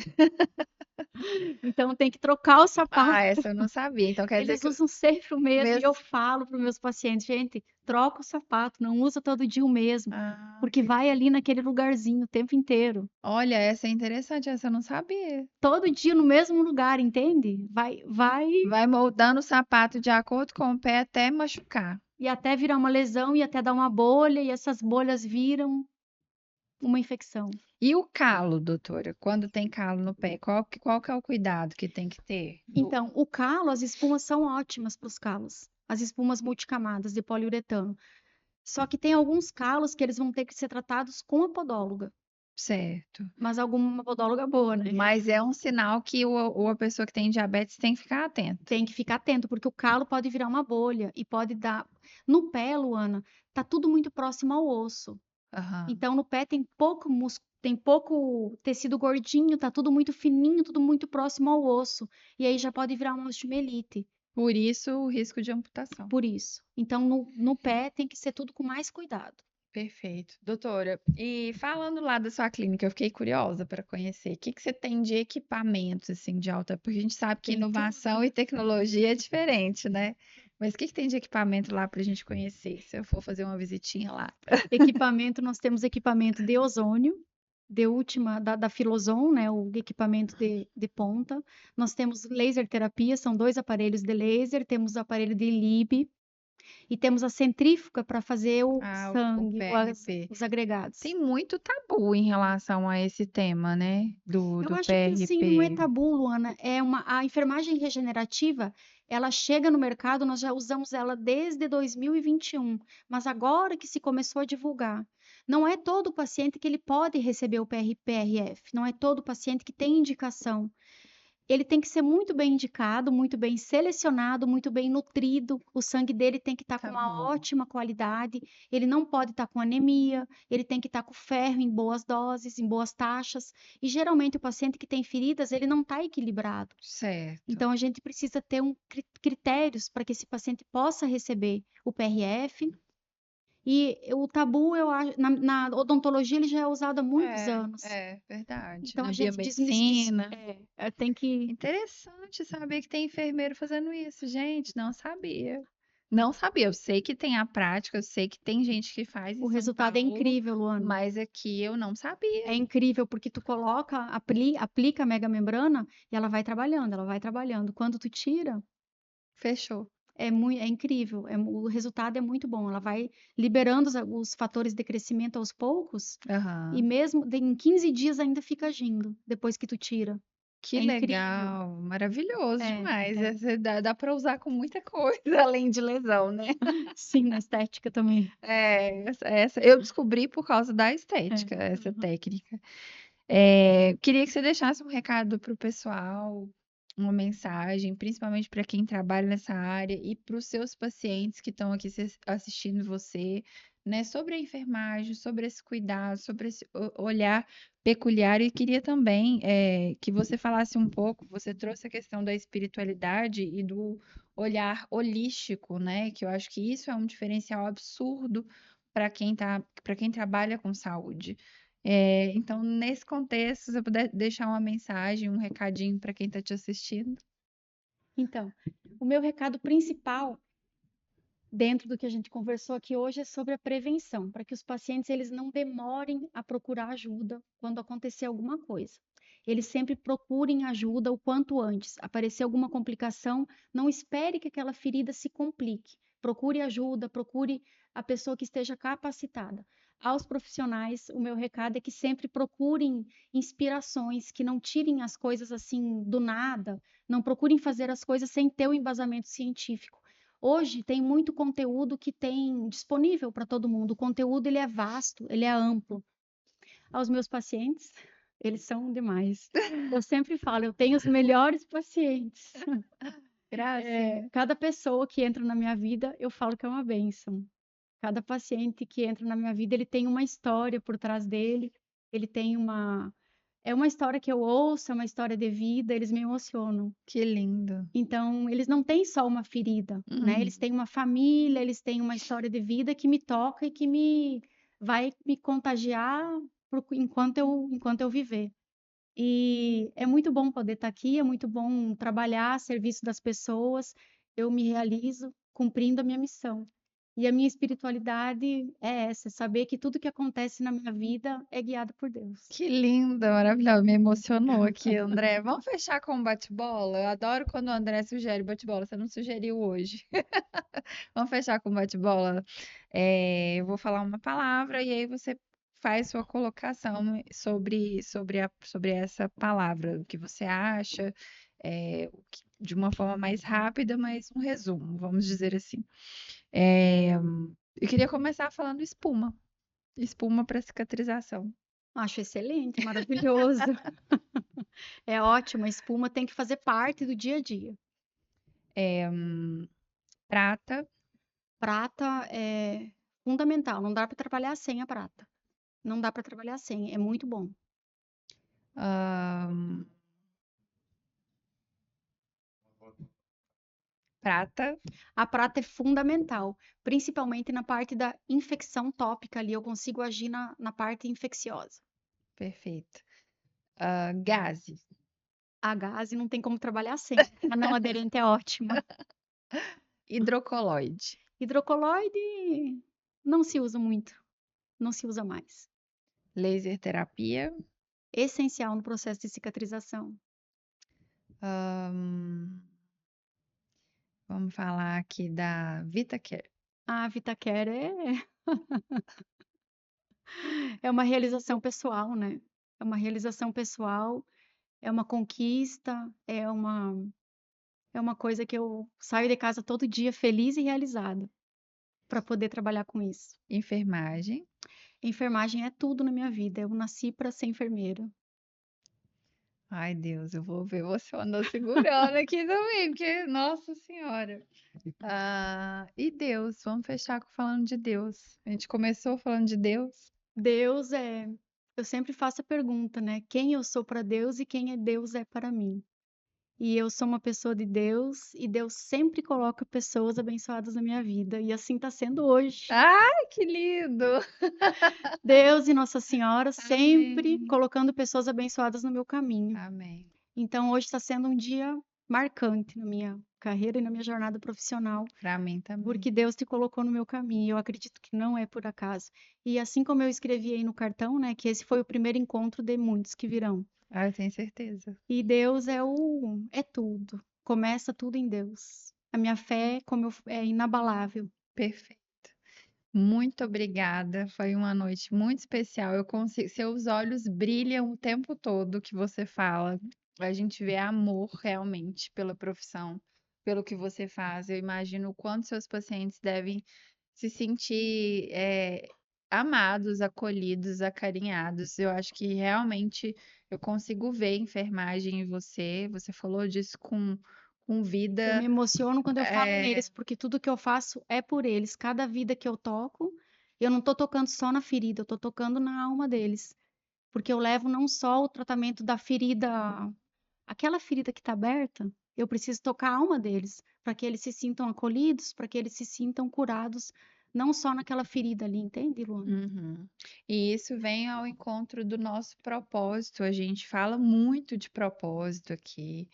Então, tem que trocar o Ah, sapato. essa eu não sabia. Então quer dizer Eles que usam sempre o mesmo e eu mesmo. falo para os meus pacientes, gente, troca o sapato, não usa todo dia o mesmo, Ah, porque vai ali naquele lugarzinho o tempo inteiro. olha, essa é interessante, essa eu não sabia. Todo dia no mesmo lugar, entende? Vai Vai moldando o sapato de acordo com o pé até machucar. e até virar uma lesão e até dar uma bolha e essas bolhas viram uma infecção. E o calo, doutora? Quando tem calo no pé, qual que é o cuidado que tem que ter? Então, o calo, as espumas são ótimas para os calos. As espumas multicamadas de poliuretano. Só que tem alguns calos que eles vão ter que ser tratados com a podóloga, Certo. mas alguma podóloga boa, né? Mas é um sinal que a pessoa que tem diabetes tem que ficar atenta. Tem que ficar atento, porque o calo pode virar uma bolha e pode dar. No pé, Luana, tá tudo muito próximo ao osso. Aham. Então, no pé tem pouco músculo, tem pouco tecido gordinho, tá tudo muito fininho, tudo muito próximo ao osso. E aí já pode virar uma osteomielite, Por isso o risco de amputação. por isso. Então, no pé tem que ser tudo com mais cuidado. Perfeito. Doutora, e falando lá da sua clínica, eu fiquei curiosa para conhecer. O que que você tem de equipamentos assim de alta? Porque a gente sabe que Tem inovação e tecnologia é diferente, né? Mas o que que tem de equipamento lá para a gente conhecer? Se eu for fazer uma visitinha lá. equipamento, nós temos equipamento de ozônio, de última, da Filoson, né, o equipamento de ponta. Nós temos laser terapia, são 2 aparelhos de laser, temos o aparelho de Lib e temos a centrífuga para fazer o Ah, o sangue, PRP. os agregados. Tem muito tabu em relação a esse tema, né? Eu Do acho que assim, não é PRP. tabu, Luana, a enfermagem regenerativa, ela chega no mercado, nós já usamos ela desde 2021, mas agora que se começou a divulgar. Não é todo paciente que ele pode receber o PRF, não é todo paciente que tem indicação. Ele tem que ser muito bem indicado, muito bem selecionado, muito bem nutrido. O sangue dele tem que estar com Tá uma bom. ótima qualidade. Ele não pode estar com anemia, ele tem que estar com ferro em boas doses, em boas taxas. E geralmente o paciente que tem feridas, ele não está equilibrado. Certo. Então a gente precisa ter critérios para que esse paciente possa receber o PRF. E o tabu, eu acho, na odontologia ele já é usado há muitos anos. Verdade. Então Na a gente biomedicina. tem que Interessante saber que tem enfermeiro fazendo isso, gente. Não sabia. Não sabia. Eu sei que tem a prática, eu sei que tem gente que faz em o São resultado é Paulo, incrível, Luana. mas aqui eu não sabia. É incrível porque tu coloca, aplica a mega membrana e ela vai trabalhando, ela vai trabalhando. Quando tu tira, Fechou. é incrível, o resultado é muito bom. Ela vai liberando os fatores de crescimento aos poucos e Aham. mesmo em 15 dias ainda fica agindo depois que tu tira. Que É incrível. legal, maravilhoso É, demais. é. Essa dá para usar com muita coisa, além de lesão, né? Sim, na estética também. Essa eu descobri por causa da É. estética, essa técnica. Queria que você deixasse um recado para o pessoal, uma mensagem, principalmente para quem trabalha nessa área e para os seus pacientes que estão aqui assistindo você, né, sobre a enfermagem, sobre esse cuidado, sobre esse olhar peculiar. E queria também que você falasse um pouco, você trouxe a questão da espiritualidade e do olhar holístico, né, que eu acho que isso é um diferencial absurdo para quem trabalha com saúde. Então, nesse contexto, se você puder deixar uma mensagem, um recadinho para quem está te assistindo. Então, o meu recado principal dentro do que a gente conversou aqui hoje é sobre a prevenção, para que os pacientes eles não demorem a procurar ajuda quando acontecer alguma coisa. Eles sempre procurem ajuda o quanto antes. Aparecer alguma complicação, não espere que aquela ferida se complique. Procure ajuda, procure a pessoa que esteja capacitada. Aos profissionais, o meu recado é que sempre procurem inspirações, que não tirem as coisas assim do nada, não procurem fazer as coisas sem ter o embasamento científico. Hoje tem muito conteúdo que tem disponível para todo mundo. O conteúdo ele é vasto, ele é amplo. Aos meus pacientes, eles são demais. Eu sempre falo, eu tenho os melhores pacientes. Gracinha. Cada pessoa que entra na minha vida, eu falo que é uma bênção. Cada paciente que entra na minha vida, ele tem uma história por trás dele, ele tem uma é uma história que eu ouço, é uma história de vida, eles me emocionam. Que lindo. Então, eles não têm só uma ferida, né, Uhum. eles têm uma família, eles têm uma história de vida que me toca e que me vai me contagiar enquanto eu viver. E é muito bom poder estar aqui, é muito bom trabalhar a serviço das pessoas, eu me realizo cumprindo a minha missão. E a minha espiritualidade é essa, saber que tudo que acontece na minha vida é guiado por Deus. Que linda, maravilhosa. Me emocionou aqui, André. Vamos fechar com um bate-bola? Eu adoro quando o André sugere bate-bola. Você não sugeriu hoje. Vamos fechar com um bate-bola? Eu vou falar uma palavra e aí você faz sua colocação sobre essa palavra. O que você acha, de uma forma mais rápida, mas um resumo, vamos dizer assim. É, eu queria começar falando espuma. Espuma para cicatrização. Acho excelente, maravilhoso. É ótimo, a espuma tem que fazer parte do dia a dia. Prata, Prata é fundamental, não dá para trabalhar sem a prata. Não dá para trabalhar sem, é muito bom. ahn, prata, A prata é fundamental, principalmente na parte da infecção tópica ali, eu consigo agir na parte infecciosa. perfeito. Gaze, A gaze não tem como trabalhar sem. A não aderente é ótima. hidrocoloide, Hidrocoloide não se usa muito, não se usa mais. laser terapia, Essencial no processo de cicatrização. ahn, vamos falar aqui da VitaCare. A VitaCare é uma realização pessoal, né? É uma realização pessoal, é uma conquista, é uma coisa que eu saio de casa todo dia feliz e realizada para poder trabalhar com isso. Enfermagem. Enfermagem é tudo na minha vida. Eu nasci para ser enfermeira. Ai, Deus, eu vou ver você andou segurando aqui também, porque, nossa Senhora. E Deus, vamos fechar falando de Deus. A gente começou falando de Deus. Deus eu sempre faço a pergunta, né? Quem eu sou para Deus e quem é Deus é para mim. E eu sou uma pessoa de Deus e Deus sempre coloca pessoas abençoadas na minha vida. E assim está sendo hoje. Ai, que lindo! Deus e Nossa Senhora sempre Amém. colocando pessoas abençoadas no meu caminho. Amém. Então hoje está sendo um dia marcante na minha carreira e na minha jornada profissional, Pra mim também. porque Deus te colocou no meu caminho. Eu acredito que não é por acaso. E assim como eu escrevi aí no cartão, né, que esse foi o primeiro encontro de muitos que virão. Ah, eu tenho certeza. E Deus é tudo. Começa tudo em Deus. A minha fé, é inabalável. Perfeito. Muito obrigada. Foi uma noite muito especial. Eu consigo, seus olhos brilham o tempo todo que você fala. A gente vê amor realmente pela profissão, pelo que você faz. Eu imagino o quanto seus pacientes devem se sentir amados, acolhidos, acarinhados. Eu acho que realmente eu consigo ver enfermagem em você. Você falou disso com Eu vida. me emociono quando eu falo É, neles, porque tudo que eu faço é por eles. Cada vida que eu toco, eu não estou tocando só na ferida, eu estou tocando na alma deles. Porque eu levo não só o tratamento da ferida, aquela ferida que está aberta, eu preciso tocar a alma deles, para que eles se sintam acolhidos, para que eles se sintam curados, não só naquela ferida ali, entende, Luana? uhum. E isso vem ao encontro do nosso propósito. A gente fala muito de propósito aqui.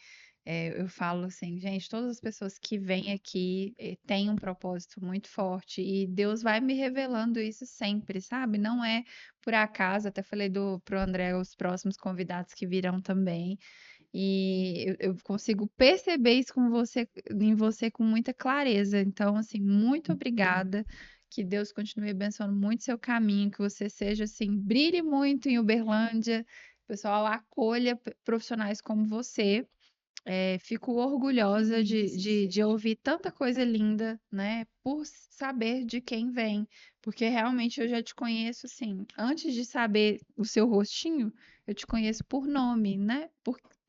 Eu falo assim, gente, todas as pessoas que vêm aqui têm um propósito muito forte e Deus vai me revelando isso sempre, sabe? Não é por acaso. Até falei pro André os próximos convidados que virão também. E eu consigo perceber isso em você com muita clareza. Então, assim, muito obrigada. Que Deus continue abençoando muito seu caminho, que você seja assim, brilhe muito em Uberlândia, o pessoal acolha profissionais como você. Fico orgulhosa de ouvir tanta coisa linda, né? Por saber de quem vem, porque realmente eu já te conheço assim, antes de saber o seu rostinho, eu te conheço por nome, né?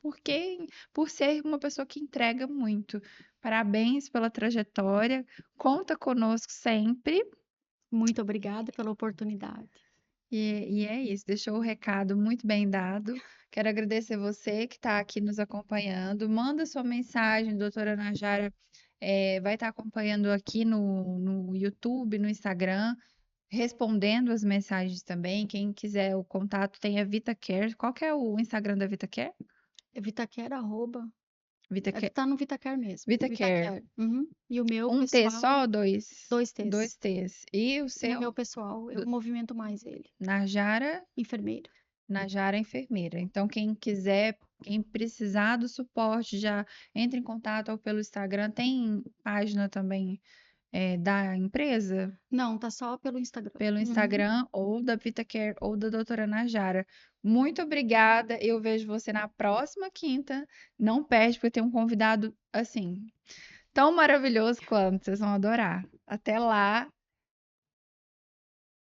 Porque, por ser uma pessoa que entrega muito. Parabéns pela trajetória, conta conosco sempre. Muito obrigada pela oportunidade. E é isso, deixou o recado muito bem dado. Quero agradecer você que está aqui nos acompanhando. Manda sua mensagem, doutora Najara, vai estar acompanhando aqui no YouTube, no Instagram, respondendo as mensagens também. Quem quiser o contato tem a VitaCare. Qual que é o Instagram da VitaCare? É Vitaquer, arroba. VitaCare. Tá no Vitaquer mesmo. VitaCare. Vitaquer. Uhum. E o meu Um T pessoal, só ou dois? dois Dois T's. T's. E o E o seu? meu pessoal, eu Do- movimento mais ele. Najara? Enfermeira. Najara é enfermeira. Então, quem quiser, quem precisar do suporte, já entre em contato ou pelo Instagram. Tem página também da empresa, Não, tá só pelo Instagram. pelo Uhum. Instagram, ou da VitaCare ou da doutora Najara. Muito obrigada. Eu vejo você na próxima quinta. Não perde, porque tem um convidado assim, tão maravilhoso quanto. Vocês vão adorar. Até lá.